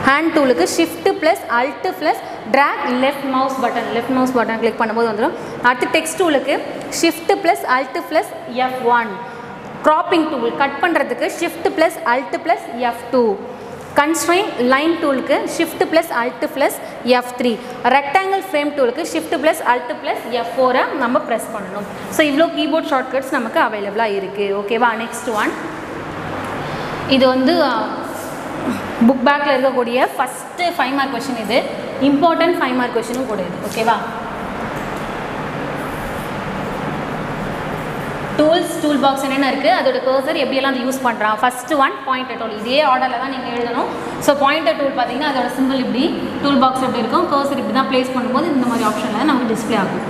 ஹேண்ட் டூலுக்கு shift plus alt plus drag left mouse button click பண்ணும்போது வந்துடும். அடுத்து டெக்ஸ்ட் டூலுக்கு shift plus alt plus F1. Cropping tool cut பண்ணுறதுக்கு shift plus alt plus F2. constraint line டூலுக்கு shift plus alt plus F3, rectangle frame டூலுக்கு shift plus alt plus F4 நம்ம ப்ரெஸ் பண்ணணும். ஸோ இவ்வளோ கீபோர்ட் ஷார்ட்கட்ஸ் நமக்கு அவைலபிளாக இருக்குது. ஓகேவா? நெக்ஸ்ட் ஒன், இது வந்து புக் பேக்கில் இருக்கக்கூடிய ஃபஸ்ட்டு 5 மார்க் கொஷின். இது இம்பார்ட்டன்ட் 5 மார்க் கொஷினும் கூட இது. ஓகேவா? டூல்ஸ், டூல் பாக்ஸ் என்னென்ன இருக்குது, அதோட கர்சர் எப்படியெல்லாம் அது யூஸ் பண்ணுறான். First one pointer tool. இதே ஆர்டரில் தான் நீங்கள் எழுதணும். ஸோ பாயிண்டர் டூல் பார்த்தீங்கன்னா அதோட சிம்பிள் இப்படி, டூல் பாக்ஸ் எப்படி இருக்கும், கர்சர் இப்படி தான் ப்ளேஸ் பண்ணும்போது இந்த மாதிரி ஆப்ஷனில் தான் நமக்கு டிஸ்பிளே ஆகும்.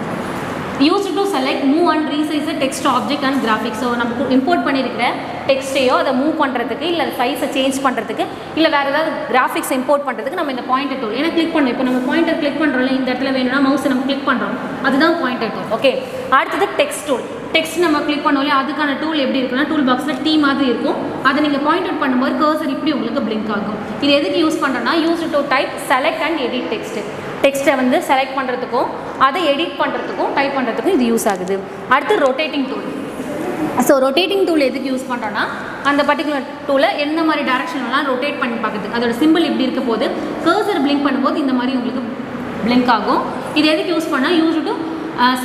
Use to select, move and resize text, object and graphics. So நமக்கு இம்போர்ட் பண்ணியிருக்கிற டெக்ஸ்ட்டையோ அதை மூவ் பண்ணுறதுக்கு, இல்லை சைஸை சேஞ்ச் பண்ணுறதுக்கு, இல்லை வேறு ஏதாவது கிராஃபிக்ஸ் இம்போர்ட் பண்ணுறதுக்கு நம்ம இந்த பாயிண்டர் டூல் ஏன்னா கிளிக் பண்ணோம். இப்போ நம்ம பாயிண்டர் கிளிக் பண்ணுறோம்ல, இந்த இடத்துல வேணும்னா மவுஸை நம்ம கிளிக் பண்ணுறோம், அதுதான் பாயிண்டர் டூல். ஓகே, அடுத்தது டெக்ஸ்ட் டூல். டெக்ஸ்ட் நம்ம கிளிக் பண்ணோம் இல்லையா, அதுக்கான டூல் எப்படி இருக்குன்னா டூல் பாக்ஸில் டீ மாதிரி இருக்கும். அதை நீங்கள் பாயிண்ட் அவுட் பண்ணும்போது கர்சர் இப்படி உங்களுக்கு பிளிங்க் ஆகும். இது எதுக்கு யூஸ் பண்ணுறோன்னா, use to type, select and edit text. டெக்ஸ்ட்டை வந்து செலக்ட் பண்ணுறதுக்கும் அதை எடிட் பண்ணுறதுக்கும் டைப் பண்ணுறதுக்கும் இது யூஸ் ஆகுது. அடுத்து rotating tool. So rotating tool எதுக்கு யூஸ் பண்ணுறோன்னா, அந்த பர்டிகுலர் டூலை எந்த மாதிரி டேரக்ஷன்லாம் ரொட்டேட் பண்ணி பார்க்குறதுக்கு. அதோட சிம்பிள் இப்படி இருக்க போது கர்சர் பிளிங்க் பண்ணும்போது இந்த மாதிரி உங்களுக்கு பிளிங்க் ஆகும். இது எதுக்கு யூஸ் பண்ணால், use to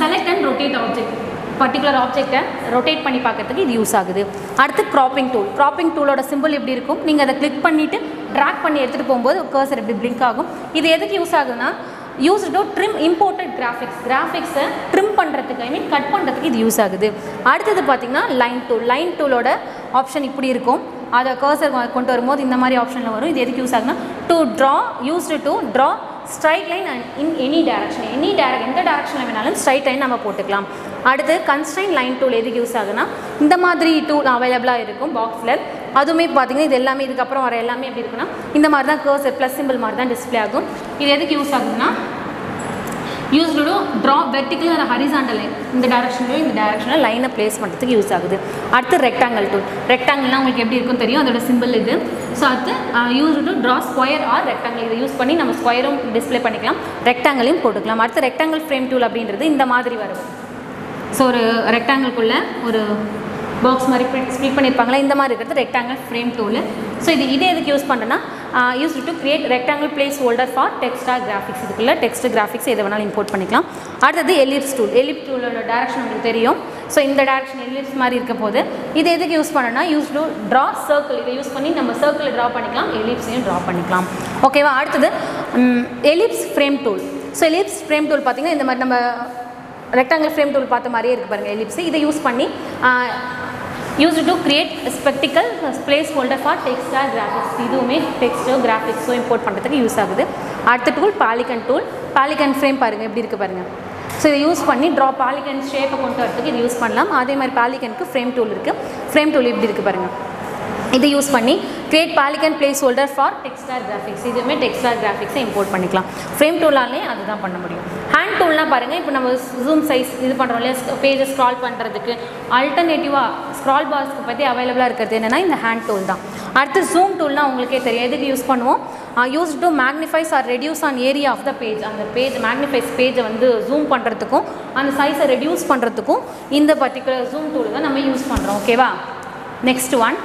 select and rotate object. Particular ஆப்ஜெக்டை ரொட்டேட் பண்ணி பார்க்கறதுக்கு இது யூஸ் ஆகுது. அடுத்து க்ராப்பிங் டூல். க்ராப்பிங் டூலோட சிம்பிள் எப்படி இருக்கும், நீங்கள் அதை கிளிக் பண்ணிவிட்டு ட்ராக் பண்ணி எடுத்துகிட்டு போகும்போது கர்சர் எப்படி பிளிங்க் ஆகும். இது எதுக்கு யூஸ் ஆகுதுன்னா, யூஸ் டு ட்ரிம் இம்போர்ட்டட் கிராஃபிக்ஸை ட்ரிம் பண்ணுறதுக்கு, ஐ மீன் கட் பண்ணுறதுக்கு இது யூஸ் ஆகுது. அடுத்தது பார்த்திங்கன்னா லைன் டூல். லைன் டூலோட ஆப்ஷன் இப்படி இருக்கும். அதை கர்சர் கொண்டு வரும்போது இந்த மாதிரி ஆப்ஷனில் வரும். இது எதுக்கு யூஸ் ஆகுதுன்னா, to draw, used to draw straight line and in any direction. எந்த டேரக்ஷனில் வேணாலும் ஸ்ட்ரைட் லைன் நம்ம போட்டுக்கலாம். அடுத்து கன்ஸ்ட்ரைன் லைன் டூல் எதுக்கு யூஸ் ஆகுதுன்னா, இந்த மாதிரி டூல் அவைலபிளாக இருக்கும் பாக்ஸில். அதுவுமே பார்த்திங்கன்னா இது எல்லாமே இதுக்கப்புறம் வர எல்லாமே எப்படி இருக்குன்னா, இந்த மாதிரி தான் கர்சர் ப்ளஸ் சிம்பிள் மாதிரி தான் டிஸ்பிளே ஆகும். இது எதுக்கு யூஸ் ஆகுதுன்னா, use to draw vertical or horizontal line, இந்த டேரக்ஷன்லையும் இந்த டேரக்ஷனில் லைனை ப்ளேஸ் பண்ணுறதுக்கு யூஸ் ஆகுது. அடுத்து ரெக்டாங்கிள் டூல். ரெக்டாங்கிள்னால் உங்களுக்கு எப்படி இருக்கும் தெரியும், அதோட சிம்பிள் இது. ஸோ அடுத்து use to draw square or rectangle. இதை யூஸ் பண்ணி நம்ம ஸ்கொயரும் டிஸ்பிளே பண்ணிக்கலாம், ரெக்டாங்கிளையும் போட்டுக்கலாம். அடுத்து ரெக்டாங்கிள் ஃப்ரேம் டூல் அப்படின்றது இந்த மாதிரி வரும். ஸோ ஒரு ரெக்டாங்கிள்குள்ளே ஒரு பாக்ஸ் மாதிரி ஸ்ப்ளிட் பண்ணியிருப்பாங்களா, இந்த மாதிரி இருக்கிறது ரெக்டாங்கிள் ஃப்ரேம் டூலு. ஸோ இது எதுக்கு யூஸ் பண்ணுறேன்னா, use to create rectangle placeholder for text or graphics. இதுக்குள்ளே டெக்ஸ்ட் கிராஃபிக்ஸ் எதை வேணாலும் இம்போர்ட் பண்ணிக்கலாம். அடுத்தது எலிப்ஸ் டூல். எலிப்ஸ் டூலோட டேரக்ஷன் உங்களுக்கு தெரியும். ஸோ இந்த டேரக்ஷன் எலிப்ஸ் மாதிரி இருக்க போது இது எதுக்கு யூஸ் பண்ணோன்னா, யூஸ் டு ட்ரா சர்க்கிள். இதை யூஸ் பண்ணி நம்ம சர்க்கிளை ட்ரா பண்ணிக்கலாம், எலிப்ஸையும் ட்ரா பண்ணிக்கலாம். ஓகேவா? அடுத்தது ellipse frame tool. So ellipse frame tool பார்த்திங்கன்னா இந்த மாதிரி நம்ம ரெக்டாங்கிள் ஃப்ரேம் டூல் பார்த்த மாதிரியே இருக்குது பாருங்கள் எலிப்ஸ். இதை யூஸ் பண்ணி use to create spectacle placeholder for text or graphics. இதுவுமே டெக்ஸ்ட்டோ கிராஃபிக்ஸோ இம்போர்ட் பண்ணுறதுக்கு யூஸ் ஆகுது. அடுத்த tool polygon tool. Polygon frame பாருங்கள் எப்படி இருக்குது பாருங்கள். ஸோ இதை யூஸ் பண்ணி ட்ரா பாலிகன் ஷேப்பை கொண்டு வரதுக்கு இது யூஸ் பண்ணலாம். அதே மாதிரி பாலிகனுக்கு ஃப்ரேம் டூல் இருக்குது. ஃப்ரேம் டூல் இப்படி இருக்குது பாருங்கள். இதை யூஸ் பண்ணி create polygon placeholder for text or graphics. இதுவுமே டெக்ஸ்ட் ஆர் கிராஃபிக்ஸை இம்போர்ட் பண்ணிக்கலாம். ஃப்ரேம் டூலாலே அதுதான் பண்ண முடியும். ஹேண்ட் டூல்னால் பாருங்கள், இப்போ நம்ம ஜூம் சைஸ் இது பண்ணுறோம் இல்லையா, பேஜை ஸ்க்ரால் பண்ணுறதுக்கு அல்டர்னேட்டிவாக ஸ்க்ரால் பாக்ஸ்க்கு பற்றி அவைலபிளாக இருக்கிறது என்னென்னா இந்த ஹேண்ட் டூல் தான். அடுத்து ஜூம் டூல்னால் உங்களுக்கே தெரியும் எதுக்கு யூஸ் பண்ணுவோம், use to magnifies or reduce an area of the page. அந்த பேஜ் மேக்னிஃபைஸ் பேஜை வந்து ஜூம் பண்ணுறதுக்கும் அந்த சைஸை ரெடியூஸ் பண்ணுறதுக்கும் இந்த பர்டிகுலர் ஜூம் டூல் தான் நம்ம யூஸ் பண்ணுறோம். ஓகேவா? நெக்ஸ்ட் ஒன்,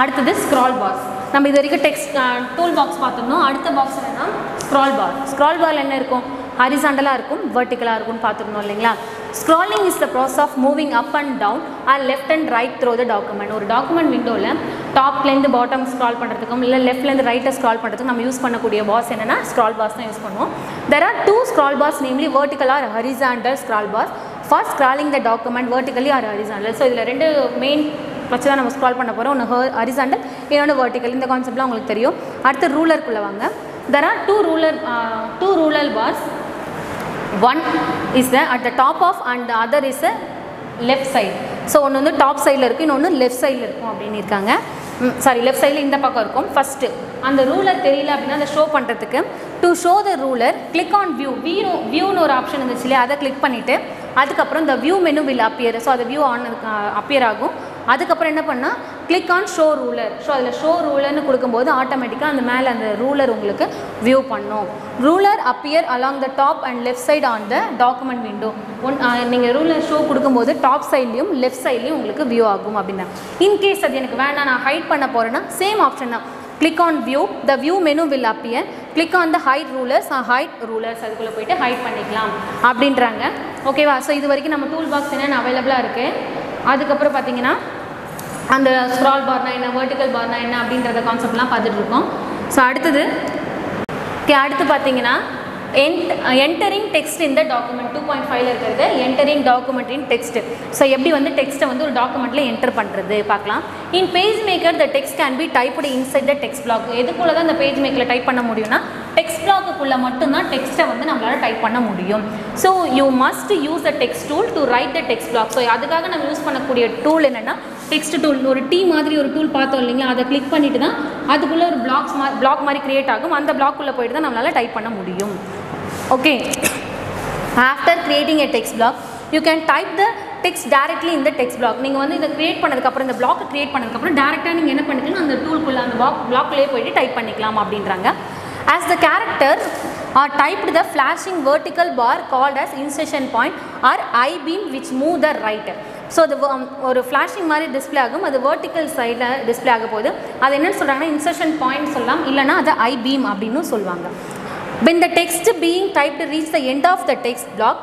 அடுத்தது ஸ்க்ரால் பாக்ஸ். நம்ம இது வரைக்கும் டெக்ஸ்ட் டூல் பாக்ஸ் பார்த்துருந்தோம். அடுத்த பாக்ஸ் என்னென்னா ஸ்க்ரால் பார். ஸ்க்ரால் பாரில் என்ன இருக்கும், ஹரிசாண்டலாக இருக்கும், வெர்டிக்கலாக இருக்கும்னு பார்த்துருந்தோம் இல்லைங்களா. Scrolling is the process of moving up and down or left and right through the document. ஒரு டாக்குமெண்ட் விண்டோவில் டாப்லேருந்து பாட்டம் ஸ்க்ரால் பண்ணுறதுக்கும் இல்லை லெஃப்ட்லேருந்து ரைட்டை ஸ்க்ரால் பண்ணுறதுக்கும் நம்ம யூஸ் பண்ணக்கூடிய பாஸ் என்னென்னா ஸ்க்ரால் பாஸ் தான் யூஸ் பண்ணுவோம். There are two scroll bars, namely vertical or horizontal scroll bars for scrolling the document vertically or horizontal. So இதில் ரெண்டு மெயின் வச்சு தான் நம்ம ஸ்க்ரால் பண்ண போகிறோம். ஒன்று ஹரிசாண்டல், இன்னொன்று வெர்டிக்கல். இந்த கான்செப்ட்லாம் உங்களுக்கு தெரியும். அடுத்து ரூலருக்குள்ளே வாங்க. There are two ruler bars. One is the at the top of and the other is a left side. So ஒன்று வந்து டாப் சைடில் இருக்குது, இன்னொன்று லெஃப்ட் சைடில் இருக்கும் அப்படின்னு இருக்காங்க. சாரி, லெஃப்ட் சைடில் இந்த பக்கம் இருக்கும். ஃபஸ்ட்டு அந்த ரூலர் தெரியல அப்படின்னா அதை ஷோ பண்ணுறதுக்கு to show the ruler click on வியூன்னு ஒரு ஆப்ஷன் இருந்துச்சு இல்லையா, அதை கிளிக் பண்ணிவிட்டு அதுக்கப்புறம் இந்த view menu will appear. So அது வியூ ஆன் அப்பியர் ஆகும். அதுக்கப்புறம் என்ன பண்ணால் click on show ruler. So அதில் ஷோ ரூலர்னு கொடுக்கும்போது ஆட்டோமேட்டிக்காக அந்த மேலே அந்த ரூலர் உங்களுக்கு வியூ பண்ணும். Ruler appear along the top and left side on the document window. நீங்கள் ரூலர் ஷோ கொடுக்கும்போது டாப் சைட்லேயும் லெஃப்ட் சைட்லேயும் உங்களுக்கு வியூ ஆகும் அப்படின்னா. இன்கேஸ் அது எனக்கு வேணாம், நான் ஹைட் பண்ண போகிறேன்னா சேம் ஆப்ஷன் தான். click on view, the view menu will appear, click on the hide rulers, அதுக்குள்ளே போயிட்டு ஹைட் பண்ணிக்கலாம் அப்படின்றாங்க. ஓகேவா? ஸோ இது வரைக்கும் நம்ம டூல் பாக்ஸ் என்னென்ன அவைலபிளாக இருக்குது, அதுக்கப்புறம் பார்த்தீங்கன்னா அந்த ஸ்க்ரால் பார்னா என்ன, வெர்டிக்கல் பார்னா என்ன அப்படின்றத கான்செப்ட்லாம் பார்த்துட்ருக்கோம். ஸோ அடுத்து பார்த்தீங்கன்னா என்டரிங் டெக்ஸ்ட் இந்த டாக்குமெண்ட் 2.5 இருக்கிறது entering document in text. So எப்படி வந்து டெக்ஸ்ட்டை வந்து ஒரு டாக்குமெண்ட்டில் என்டர் பண்ணுறது பார்க்கலாம். In PageMaker the text can be typed inside the text block. எதுக்குள்ளே தான் இந்த பேஜ் மேக்கரில் டைப் பண்ண முடியும்னா டெக்ஸ்ட் பிளாக்குள்ளே மட்டும்தான் டெக்ஸ்ட்டை வந்து நம்மளால் டைப் பண்ண முடியும். So you must use the text tool to right the text black. So அதுக்காக நம்ம யூஸ் பண்ணக்கூடிய டூல் என்னென்னா டெக்ஸ்ட் டூல். ஒரு டீ மாதிரி ஒரு டூல் பார்த்தோம் இல்லைங்களா, அதை கிளிக் பண்ணிட்டு தான் அதுக்குள்ளே ஒரு பிளாக் மாதிரி கிரியேட் ஆகும். அந்த பிளாக்குள்ளே போய்ட்டு தான் நம்மளால் டைப் பண்ண முடியும். Okay, after creating a text block you can type the text directly in the text block. நீங்கள் வந்து இதை கிரியேட் பண்ணதுக்கப்புறம் இந்த பிளாக் கிரியேட் பண்ணதுக்கப்புறம் டேரெக்டாக நீங்கள் என்ன பண்ணிக்கலாம், அந்த டூல்குள்ளே அந்த பிளாக்லேயே போய்ட்டு டைப் பண்ணிக்கலாம் அப்படின்றாங்க. as the character are typed the flashing vertical bar called as insertion point or I-beam which move the right. So அது ஒரு ஃப்ளாஷிங் மாதிரி டிஸ்பிளே ஆகும், அது வெர்டிக்கல் சைடில் டிஸ்பிளே ஆக போகுது. அது என்னென்னு சொல்கிறாங்கன்னா இன்சர்ஷன் பாயிண்ட் சொல்லலாம், இல்லைனா அது I-beam அப்படின்னு சொல்லுவாங்க. When the text being typed reach the end of the text block,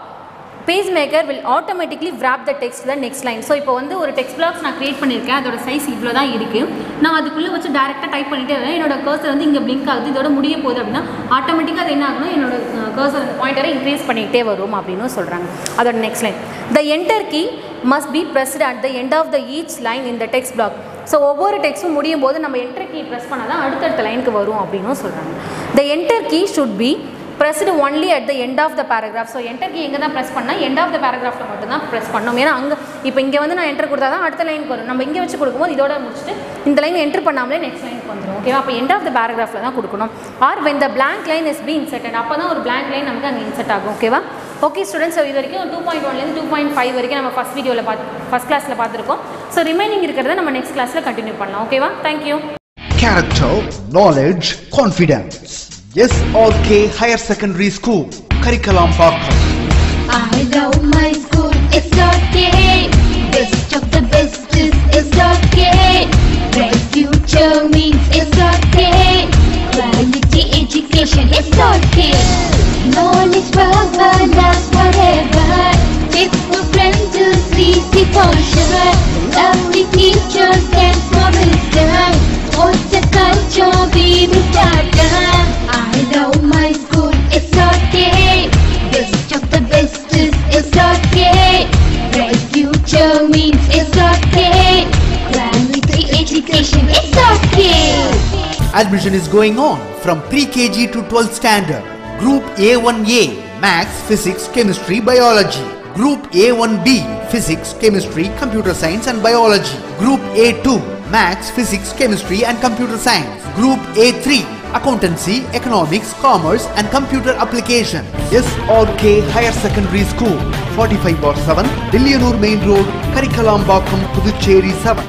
PageMaker will automatically wrap the text to the next line. So இப்போ வந்து ஒரு டெக்ஸ்ட் பிளாக்ஸ் நான் க்ரியேட் பண்ணியிருக்கேன், அதோட சைஸ் இவ்வளோ தான் இருக்குது. நான் அதுக்குள்ளே வச்சு டேரெக்டாக டைப் பண்ணிட்டே வரேன். என்னோட கர்சர் வந்து இங்கே பிளிங்க் ஆகுது, இதோட முடிய போகுது அப்படின்னா ஆட்டோமேட்டிக்காக அது என்ன ஆகணும், என்னோட கர்சர் பாயிண்டரை இன்க்ரீஸ் பண்ணிகிட்டே வரும் அப்படின்னு சொல்கிறாங்க. அதோட next line the enter key must be pressed at the end of the each line in the text block. So ஒவ்வொரு டெக்ஸ்ட்டும் முடியும் போது நம்ம என்டர் கீ ப்ரெஸ் பண்ணால் தான் அடுத்தடுத்த லைனுக்கு வரும் அப்படின்னு சொல்கிறாங்க. the enter key should be pressed only at the end of the paragraph. So enter key எங்கே தான் ப்ரெஸ் பண்ணால் எண்ட் ஆஃப் த பேராகிராஃபில் மட்டும் தான் ப்ரெஸ் பண்ணணும். ஏன்னா அங்கே இப்போ இங்கே வந்து நான் என்டர் கொடுத்தா தான் அடுத்த லைனுக்கு வரும். நம்ம இங்கே வச்சு கொடுக்கும்போது இதோட முடிச்சுட்டு இந்த லைன் என்டர் பண்ணாமலே நெக்ஸ்ட் லைனுக்கு வந்துடும். ஓகேவா? அப்போ எண்ட் ஆஃப் த பேராகிராஃபில் தான் கொடுக்கணும். Or when the blank line is being inserted, அப்போ தான் ஒரு blank லைன் நமக்கு அங்கே இன்செர்ட் ஆகும். ஓகேவா? ஓகே ஸ்டூடெண்ட்ஸ், ஸோ இது வரைக்கும் 2.1லேருந்து 2.5 வரைக்கும் நம்ம ஃபஸ்ட் கிளாஸில் பார்த்துருக்கோம். ஸோ ரிமைனிங் இருக்கிறத நம்ம நெக்ஸ்ட் கிளாஸில் கண்டினியூ பண்ணலாம். ஓகேவா? Thank you. Character, knowledge, confidence. SRK Higher Secondary School, Karikalambakkam. I love my school, SRK. Best of the best is SRK. Bright future means SRK. Quality education, SRK. Knowledge forever, last forever. Faithful friends to see the culture. Lovely teachers and foreigners. What's the culture we will start? I love my school, SRK. Best of the best is SRK. Bright future means SRK. Quality education, SRK. Admission is going on from pre-KG to 12th standard. Group A1A, Maths, Physics, Chemistry, Biology. Group A1B, Physics, Chemistry, Computer Science and Biology. Group A2, Maths, Physics, Chemistry and Computer Science. Group A3, Accountancy, Economics, Commerce and Computer Application. SRK Higher Secondary School, 45/7, Dilliyanur Main Road, Karikalambakkam, Puducherry 7.